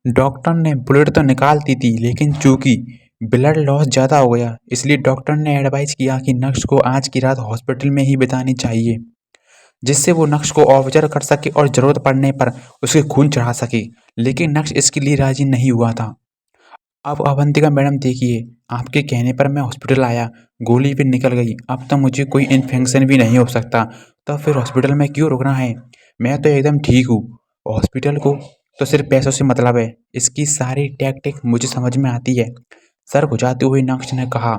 Doctor ने bullet तो निकाल दी थी, लेकिन चूंकि ब्लड लॉस ज़्यादा हो गया, इसलिए डॉक्टर ने एडवाइस किया कि नक्श को आज की रात हॉस्पिटल में ही बितानी चाहिए, जिससे वो नक्श को ऑब्जर्व कर सके और ज़रूरत पड़ने पर उसे खून चढ़ा सके। लेकिन नक्श इसके लिए राज़ी नहीं हुआ था। अब अवंतिका मैडम देखिए, आपके कहने पर मैं हॉस्पिटल आया, गोली भी निकल गई, अब तो मुझे कोई इन्फेक्शन भी नहीं हो सकता, तो फिर हॉस्पिटल में क्यों रुकना है? मैं तो एकदम ठीक हूँ। हॉस्पिटल को तो सिर्फ पैसों से मतलब है। इसकी सारी टैक्टिक मुझे समझ में आती है। सर खुजाते हुए नक्श ने कहा,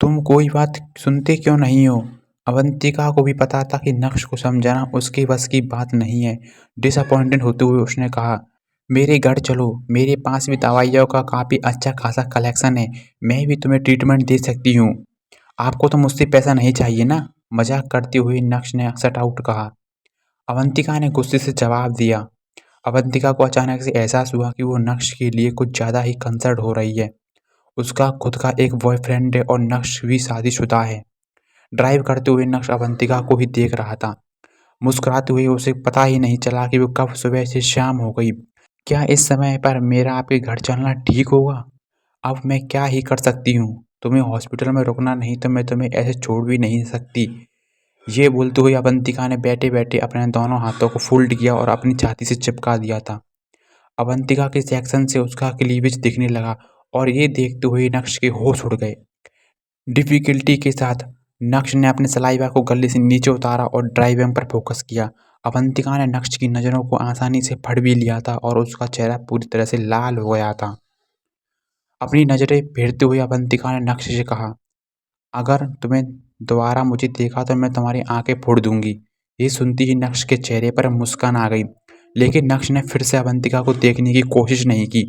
तुम कोई बात सुनते क्यों नहीं हो? अवंतिका को भी पता था कि नक्श को समझाना उसके बस की बात नहीं है। डिसअपॉइंटेड होते हुए उसने कहा, मेरे घर चलो, मेरे पास भी दवाइयों का काफ़ी अच्छा खासा कलेक्शन है, मैं भी तुम्हें ट्रीटमेंट दे सकती हूँ। आपको तो मुझसे पैसा नहीं चाहिए ना? मजाक करते हुए नक्श ने शट आउट कहा। अवंतिका ने गुस्से से जवाब दिया। अवंतिका को अचानक से एहसास हुआ कि वो नक्श के लिए कुछ ज़्यादा ही कंसर्न हो रही है। उसका खुद का एक बॉयफ्रेंड है और नक्श भी शादीशुदा है। ड्राइव करते हुए नक्श अवंतिका को ही देख रहा था। मुस्कुराते हुए उसे पता ही नहीं चला कि वो कब सुबह से शाम हो गई। क्या इस समय पर मेरा आपके घर चलना ठीक होगा? अब मैं क्या ही कर सकती हूँ? तुम्हें हॉस्पिटल में रुकना नहीं तो मैं तुम्हें ऐसे छोड़ भी नहीं सकती। ये बोलते हुए अवंतिका ने बैठे बैठे अपने दोनों हाथों को फोल्ड किया और अपनी छाती से चिपका दिया था। अवंतिका के सेक्शन से उसका क्लीवेज दिखने लगा और ये देखते हुए नक्श के होश उड़ गए। डिफिकल्टी के साथ नक्श ने अपने सलाइवा को गले से नीचे उतारा और ड्राइविंग पर फोकस किया। अवंतिका ने नक्श की नज़रों को आसानी से पढ़ भी लिया था और उसका चेहरा पूरी तरह से लाल हो गया था। अपनी नज़रें फेरते हुए अवंतिका ने नक्श से कहा, अगर तुम्हें दोबारा मुझे देखा तो मैं तुम्हारी आंखें फोड़ दूंगी। ये सुनती ही नक्श के चेहरे पर मुस्कान आ गई, लेकिन नक्श ने फिर से अवंतिका को देखने की कोशिश नहीं की।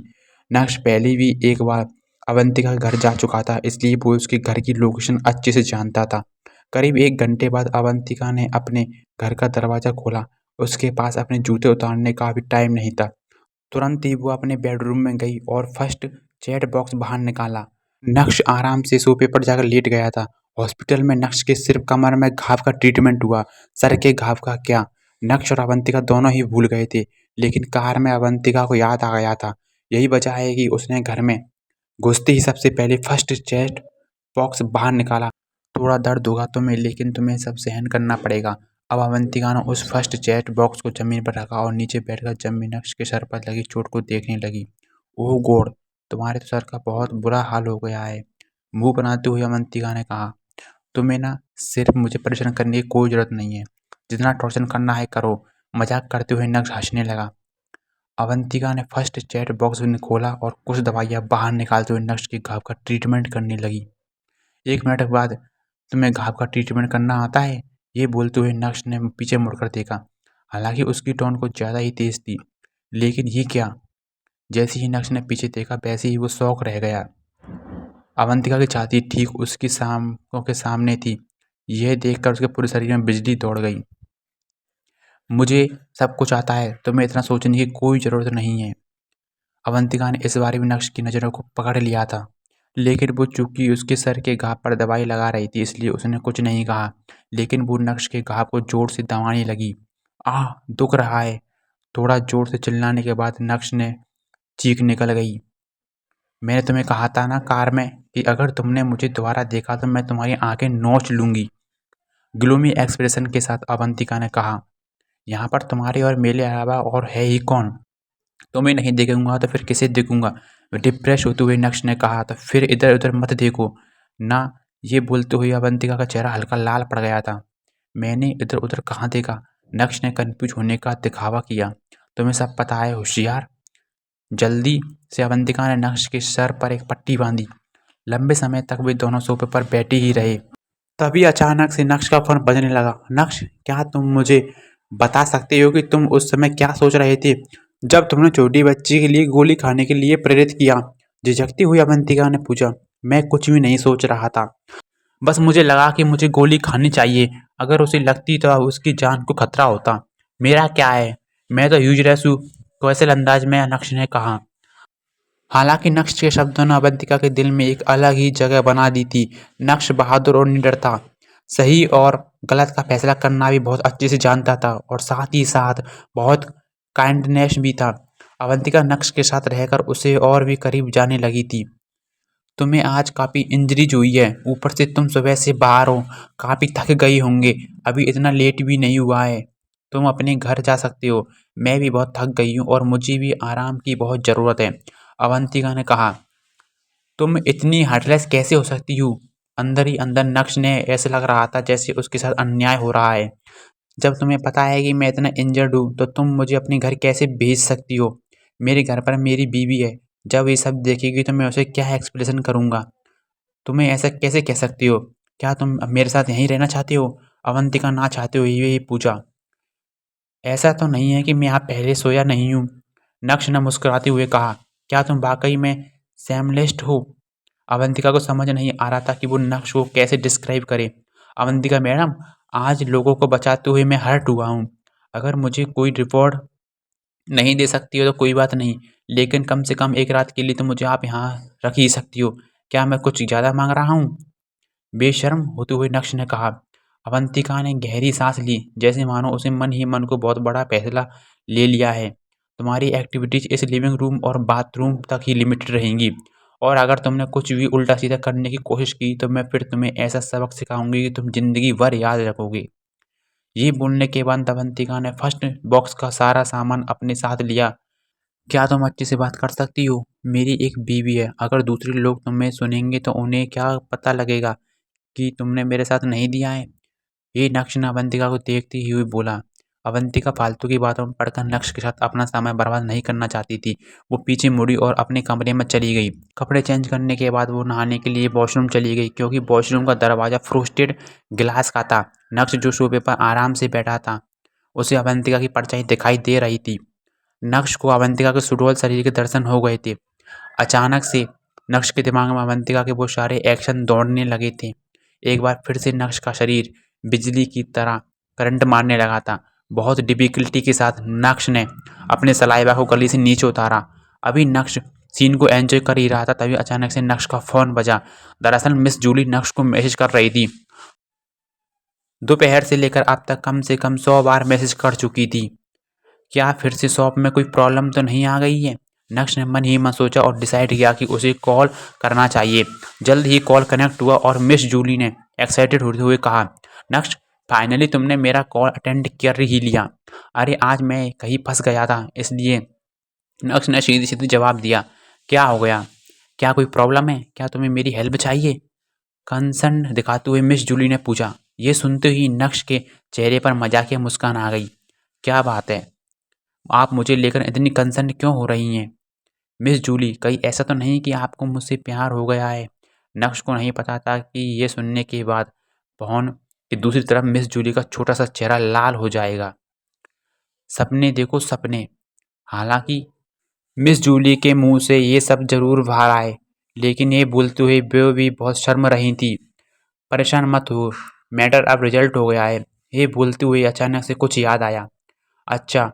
नक्श पहले भी एक बार अवंतिका के घर जा चुका था, इसलिए वो उसके घर की लोकेशन अच्छे से जानता था। करीब 1 घंटे बाद अवंतिका ने अपने घर का दरवाज़ा खोला। उसके पास अपने जूते उतारने का भी टाइम नहीं था। तुरंत ही वो अपने बेडरूम में गई और फर्स्ट चैट बॉक्स बाहर निकाला। नक्श आराम से सोफे पर जाकर लेट गया था। हॉस्पिटल में नक्श के सिर्फ कमर में घाव का ट्रीटमेंट हुआ, सर के घाव का क्या? नक्श और अवंतिका दोनों ही भूल गए थे, लेकिन कार में अवंतिका को याद आ गया था। यही वजह है कि उसने घर में घुसते ही सबसे पहले फर्स्ट चैट बॉक्स बाहर निकाला। थोड़ा दर्द होगा तुम्हें, लेकिन तुम्हें सब सहन करना पड़ेगा। अब अवंतिका ने उस फर्स्ट चैट बॉक्स को जमीन पर रखा और नीचे बैठकर जम्मी नक्श के सर पर लगी चोट को देखने लगी। ओह गॉड, तुम्हारे तो सर का बहुत बुरा हाल हो गया है। मुंह बनाते हुए अवंतिका ने कहा, तुम्हें ना सिर्फ मुझे परेशान करने की कोई ज़रूरत नहीं है, जितना टॉर्चर करना है करो। मजाक करते हुए नक्श हंसने लगा। अवंतिका ने फर्स्ट चैट बॉक्स में खोला और कुछ दवाइयाँ बाहर निकालते हुए नक्श के घाव का ट्रीटमेंट करने लगी। 1 मिनट बाद, तुम्हें घाव का ट्रीटमेंट करना आता है? ये बोलते हुए नक्श ने पीछे मुड़कर देखा। हालांकि उसकी टोन कुछ ज़्यादा ही तेज थी। लेकिन ये क्या? जैसे ही नक्श ने पीछे देखा वैसे ही वो शौक रह गया। अवंतिका की छाती ठीक उसकी आंखों के सामने थी। यह देखकर उसके पूरे शरीर में बिजली दौड़ गई। मुझे सब कुछ आता है, तुम्हें इतना सोचने की कोई ज़रूरत नहीं है। अवंतिका ने इस बार भी नक्श की नज़रों को पकड़ लिया था, लेकिन वो चूंकि उसके सर के घाव पर दवाई लगा रही थी इसलिए उसने कुछ नहीं कहा। लेकिन वो नक्श के घाव को जोर से दबाने लगी। आह, दुख रहा है। थोड़ा जोर से चिल्लाने के बाद नक्श ने चीख निकल गई। मैंने तुम्हें कहा था ना कार में कि अगर तुमने मुझे दोबारा देखा तो मैं तुम्हारी आंखें नोच लूंगी। ग्लूमी एक्सप्रेशन के साथ अवंतिका ने कहा, यहाँ पर तुम्हारे और मेरे अलावा और है ही कौन? तुम्हें नहीं देखूंगा तो फिर किसे देखूंगा? डिप्रेस होते हुए नक्श ने कहा, तो फिर इधर उधर मत देखो ना। ये बोलते हुए अवंतिका का चेहरा हल्का लाल पड़ गया था। मैंने इधर उधर कहाँ देखा? नक्श ने कन्फ्यूज होने का दिखावा किया। तुम्हें सब पता है होशियार। जल्दी से अवंतिका ने नक्श के सर पर एक पट्टी बांधी। लंबे समय तक वे दोनों सोफे पर बैठे ही रहे। तभी अचानक से नक्श का फोन बजने लगा। नक्श, क्या तुम मुझे बता सकते हो कि तुम उस समय क्या सोच रहे थे जब तुमने छोटी बच्ची के लिए गोली खाने के लिए प्रेरित किया? झिझकती हुई अवंतिका ने पूछा। मैं कुछ भी नहीं सोच रहा था, बस मुझे लगा कि मुझे गोली खानी चाहिए। अगर उसे लगती तो उसकी जान को खतरा होता। मेरा क्या है, मैं तो यूजलेस हूँ, कौशल अंदाज में नक्श ने कहा। हालांकि नक्श के शब्दों ने अवंतिका के दिल में एक अलग ही जगह बना दी थी। नक्श बहादुर और निडर था, सही और गलत का फैसला करना भी बहुत अच्छे से जानता था और साथ ही साथ बहुत काइंडनेस भी था। अवंतिका नक्श के साथ रहकर उसे और भी करीब जाने लगी थी। तुम्हें आज काफ़ी इंजरीज हुई है, ऊपर से तुम सुबह से बाहर हो, काफ़ी थक गई होंगे, अभी इतना लेट भी नहीं हुआ है, तुम अपने घर जा सकते हो। मैं भी बहुत थक गई हूँ और मुझे भी आराम की बहुत ज़रूरत है, अवंतिका ने कहा। तुम इतनी हार्टलेस कैसे हो सकती हो? अंदर ही अंदर नक्श ने ऐसे लग रहा था जैसे उसके साथ अन्याय हो रहा है। जब तुम्हें पता है कि मैं इतना इंजर्ड हूँ तो तुम मुझे अपने घर कैसे भेज सकती हो? मेरे घर पर मेरी बीवी है, जब ये सब देखेगी तो मैं उसे क्या एक्सप्लेनेशन करूँगा? तुम्हें ऐसा कैसे कह सकती हो? क्या तुम अब मेरे साथ यहीं रहना चाहती हो? अवंतिका ना चाहते हुए ये पूछा। ऐसा तो नहीं है कि मैं यहाँ पहले सोया नहीं हूँ, नक्श ने मुस्कुराते हुए कहा। क्या तुम वाकई में सैमलिस्ट हो? अवंतिका को समझ नहीं आ रहा था कि वो नक्श को कैसे डिस्क्राइब करे। अवंतिका मैडम, आज लोगों को बचाते हुए मैं हर्ट हुआ हूँ। अगर मुझे कोई रिवॉर्ड नहीं दे सकती हो तो कोई बात नहीं, लेकिन कम से कम एक रात के लिए तो मुझे आप यहाँ रख ही सकती हो। क्या मैं कुछ ज़्यादा मांग रहा हूँ? बेशर्म होते हुए नक्श ने कहा। अवंतिका ने गहरी सांस ली, जैसे मानो उसे मन ही मन को बहुत बड़ा फैसला ले लिया है। तुम्हारी एक्टिविटीज इस लिविंग रूम और बाथरूम तक ही लिमिटेड रहेंगी, और अगर तुमने कुछ भी उल्टा सीधा करने की कोशिश की तो मैं फिर तुम्हें ऐसा सबक सिखाऊंगी कि तुम जिंदगी भर याद रखोगे। ये बोलने के बाद अवंतिका ने फर्स्ट बॉक्स का सारा सामान अपने साथ लिया। क्या तुम अच्छे से बात कर सकती हो? मेरी एक बीवी है, अगर दूसरे लोग तुम्हें सुनेंगे तो उन्हें क्या पता लगेगा कि तुमने मेरे साथ नहीं दिया है? ये नक्श ने अवंतिका को देखती हुई बोला। अवंतिका फालतू की बातों में पड़कर नक्श के साथ अपना समय बर्बाद नहीं करना चाहती थी। वो पीछे मुड़ी और अपने कमरे में चली गई। कपड़े चेंज करने के बाद वो नहाने के लिए वॉशरूम चली गई, क्योंकि वॉशरूम का दरवाज़ा फ्रोस्टेड ग्लास का था। नक्श जो सोफे पर आराम से बैठा था, उसे अवंतिका की परछाई दिखाई दे रही थी। नक्श को अवंतिका के सुडौल शरीर के दर्शन हो गए थे। अचानक से नक्श के दिमाग में अवंतिका के वो सारे एक्शन दौड़ने लगे थे। एक बार फिर से नक्श का शरीर बिजली की तरह करंट मारने लगा था। बहुत डिफिकल्टी के साथ नक्श ने अपने सलाइवा को गली से नीचे उतारा। अभी नक्श सीन को एंजॉय कर ही रहा था, तभी अचानक से नक्श का फ़ोन बजा। दरअसल मिस जूली नक्श को मैसेज कर रही थी। दोपहर से लेकर अब तक कम से कम 100 बार मैसेज कर चुकी थी। क्या फिर से शॉप में कोई प्रॉब्लम तो नहीं आ गई है? नक्श ने मन ही मन सोचा और डिसाइड किया कि उसे कॉल करना चाहिए। जल्द ही कॉल कनेक्ट हुआ और मिस जूली ने एक्साइटेड होते हुए कहा, नक्श, फाइनली तुमने मेरा कॉल अटेंड कर ही लिया। अरे आज मैं कहीं फंस गया था, इसलिए। नक्श ने सीधी सीधी जवाब दिया। क्या हो गया? क्या कोई प्रॉब्लम है? क्या तुम्हें मेरी हेल्प चाहिए? कंसर्न दिखाते हुए मिस जूली ने पूछा। ये सुनते ही नक्श के चेहरे पर मजाकिया मुस्कान आ गई। क्या बात है, आप मुझे लेकर इतनी कंसर्न क्यों हो रही हैं? मिस जूली, कहीं ऐसा तो नहीं कि आपको मुझसे प्यार हो गया है? नक्श को नहीं पता था कि ये सुनने के बाद फोन की दूसरी तरफ मिस जूली का छोटा सा चेहरा लाल हो जाएगा। सपने देखो सपने। हालांकि मिस जूली के मुंह से ये सब जरूर बाहर आए, लेकिन ये बोलते हुए वो भी बहुत शर्म रही थी। परेशान मत हो, मैटर अब रिजल्ट हो गया है। ये बोलते हुए अचानक से कुछ याद आया। अच्छा,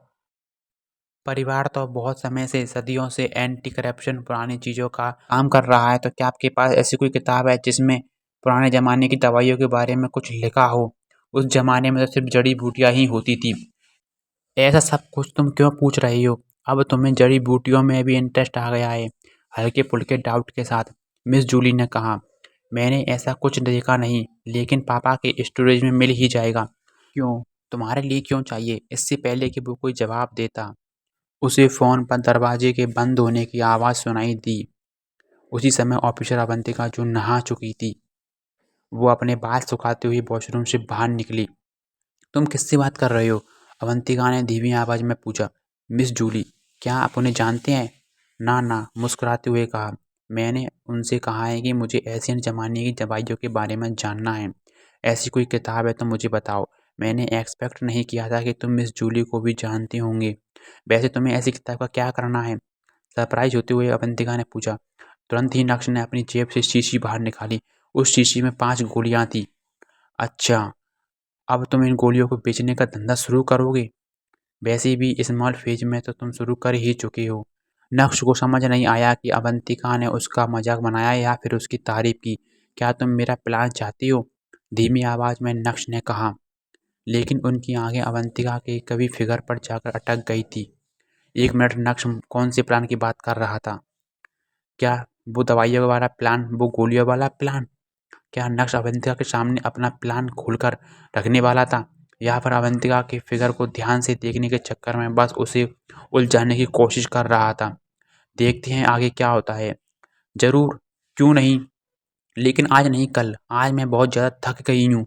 परिवार तो बहुत समय से, सदियों से एंटी करप्शन पुरानी चीज़ों का काम कर रहा है, तो क्या आपके पास ऐसी कोई किताब है जिसमें पुराने ज़माने की दवाइयों के बारे में कुछ लिखा हो? उस ज़माने में तो सिर्फ जड़ी बूटियाँ ही होती थी। ऐसा सब कुछ तुम क्यों पूछ रही हो? अब तुम्हें जड़ी बूटियों में भी इंटरेस्ट आ गया है? हल्के फुल्के डाउट के साथ मिस जूली ने कहा। मैंने ऐसा कुछ देखा नहीं, लेकिन पापा के स्टोरेज में मिल ही जाएगा। क्यों? तुम्हारे लिए क्यों चाहिए? इससे पहले कि वो कोई जवाब देता, उसे फ़ोन पर दरवाजे के बंद होने की आवाज़ सुनाई दी। उसी समय ऑफिसर अवंतिका, जो नहा चुकी थी, वो अपने बाल सुखाते हुए वॉशरूम से बाहर निकली। तुम किससे बात कर रहे हो? अवंतिका ने धीमी आवाज़ में पूछा। मिस जूली, क्या आप उन्हें जानते हैं? ना ना, मुस्कुराते हुए कहा। मैंने उनसे कहा है कि मुझे एशियन ज़माने की दवाइयों के बारे में जानना है। ऐसी कोई किताब है तो मुझे बताओ। मैंने एक्सपेक्ट नहीं किया था कि तुम मिस जूली को भी जानते होंगे। वैसे तुम्हें ऐसी किताब का क्या करना है? सरप्राइज होते हुए अवंतिका ने पूछा। तुरंत ही नक्श ने अपनी जेब से शीशी बाहर निकाली। उस शीशी में 5 गोलियां थी। अच्छा, अब तुम इन गोलियों को बेचने का धंधा शुरू करोगे? वैसे भी स्मॉल फेज में तो तुम शुरू कर ही चुके हो। नक्श को समझ नहीं आया कि अवंतिका ने उसका मजाक बनाया या फिर उसकी तारीफ की। क्या तुम मेरा प्लान चाहती हो? धीमी आवाज में नक्श ने कहा, लेकिन उनकी आंखें अवंतिका के कभी फिगर पर जाकर अटक गई थी। एक मिनट, नक्श कौन से प्लान की बात कर रहा था? क्या वो दवाइयों वाला प्लान, वो गोलियों वाला प्लान? क्या नक्श अवंतिका के सामने अपना प्लान खोलकर रखने वाला था, या फिर अवंतिका के फिगर को ध्यान से देखने के चक्कर में बस उसे उलझाने की कोशिश कर रहा था? देखते हैं आगे क्या होता है। जरूर, क्यों नहीं, लेकिन आज नहीं कल। आज मैं बहुत ज़्यादा थक गई हूँ,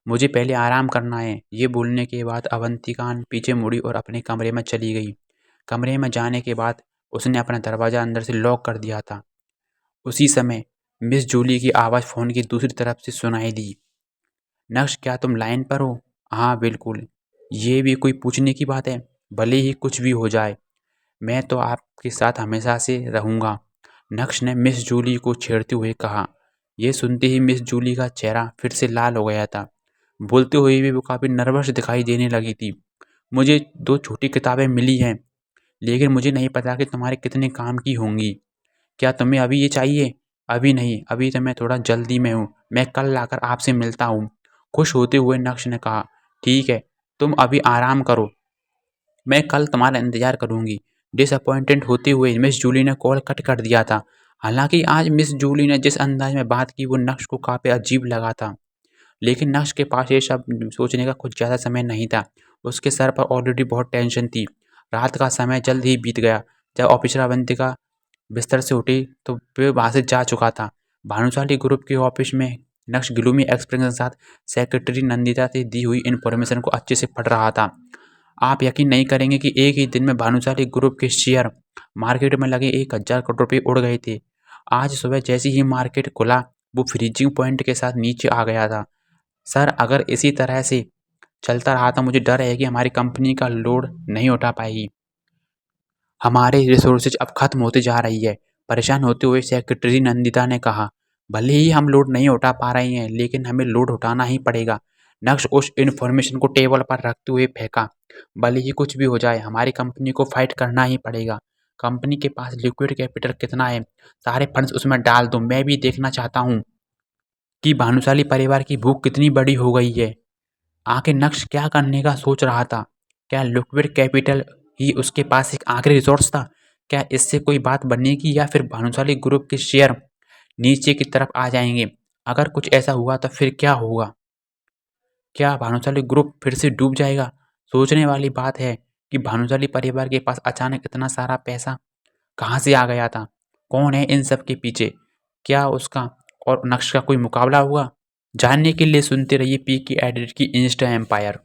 मुझे पहले आराम करना है। ये बोलने के बाद अवंतिका पीछे मुड़ी और अपने कमरे में चली गई। कमरे में जाने के बाद उसने अपना दरवाज़ा अंदर से लॉक कर दिया था। उसी समय मिस जूली की आवाज़ फ़ोन की दूसरी तरफ से सुनाई दी। नक्श, क्या तुम लाइन पर हो? हाँ बिल्कुल। ये भी कोई पूछने की बात है? भले ही कुछ भी हो जाए, मैं तो आपके साथ हमेशा से रहूँगा, नक्श ने मिस जूली को छेड़ते हुए कहा। यह सुनते ही मिस जूली का चेहरा फिर से लाल हो गया था। बोलते हुए भी वो काफ़ी नर्वस दिखाई देने लगी थी। मुझे 2 छोटी किताबें मिली हैं, लेकिन मुझे नहीं पता कि तुम्हारे कितने काम की होंगी। क्या तुम्हें अभी ये चाहिए? अभी नहीं, अभी तो मैं थोड़ा जल्दी में हूँ, मैं कल लाकर आपसे मिलता हूँ, खुश होते हुए नक्श ने कहा। ठीक है, तुम अभी आराम करो, मैं कल तुम्हारा इंतजार करूंगी। डिसअपॉइंटेड होते हुए मिस जूली ने कॉल कट कर दिया था। हालांकि आज मिस जूली ने जिस अंदाज में बात की वो नक्श को काफ़ी अजीब लगा था, लेकिन नक्श के पास ये सब सोचने का कुछ ज़्यादा समय नहीं था। उसके सर पर ऑलरेडी बहुत टेंशन थी। रात का समय जल्द ही बीत गया। जब ऑफिसर अवंतिका बिस्तर से उठी तो वे वहाँ से जा चुका था। भानुशाली ग्रुप के ऑफिस में नक्श ग्लूमी एक्सप्रेशन के साथ सेक्रेटरी नंदिता से दी हुई इन्फॉर्मेशन को अच्छे से पढ़ रहा था। आप यकीन नहीं करेंगे कि एक ही दिन में भानुशाली ग्रुप के शेयर मार्केट में लगे 1000 करोड़ रुपये उड़ गए थे। आज सुबह जैसे ही मार्केट खुला वो फ्रीजिंग पॉइंट के साथ नीचे आ गया था। सर, अगर इसी तरह से चलता रहा तो मुझे डर है कि हमारी कंपनी का लोड नहीं उठा पाएगी। हमारे रिसोर्सेज अब खत्म होते जा रही है, परेशान होते हुए सेक्रेटरी नंदिता ने कहा। भले ही हम लोड नहीं उठा पा रहे हैं, लेकिन हमें लोड उठाना ही पड़ेगा। नक्श उस इन्फॉर्मेशन को टेबल पर रखते हुए फेंका। भले ही कुछ भी हो जाए, हमारी कंपनी को फाइट करना ही पड़ेगा। कंपनी के पास लिक्विड कैपिटल कितना है, सारे फंड्स उसमें डाल दो। मैं भी देखना चाहता हूँ कि भानुशाली परिवार की भूख कितनी बड़ी हो गई है। आखिर नक्श क्या करने का सोच रहा था? क्या लिक्विड कैपिटल ही उसके पास एक आखिरी रिसोर्स था? क्या इससे कोई बात बनेगी या फिर भानुशाली ग्रुप के शेयर नीचे की तरफ आ जाएंगे? अगर कुछ ऐसा हुआ तो फिर क्या होगा? क्या भानुशाली ग्रुप फिर से डूब जाएगा? सोचने वाली बात है कि भानुशाली परिवार के पास अचानक इतना सारा पैसा कहाँ से आ गया था? कौन है इन सब के पीछे? क्या उसका और नक्श का कोई मुकाबला हुआ? जानने के लिए सुनते रहिए पी की एडिट की इंस्टा एम्पायर।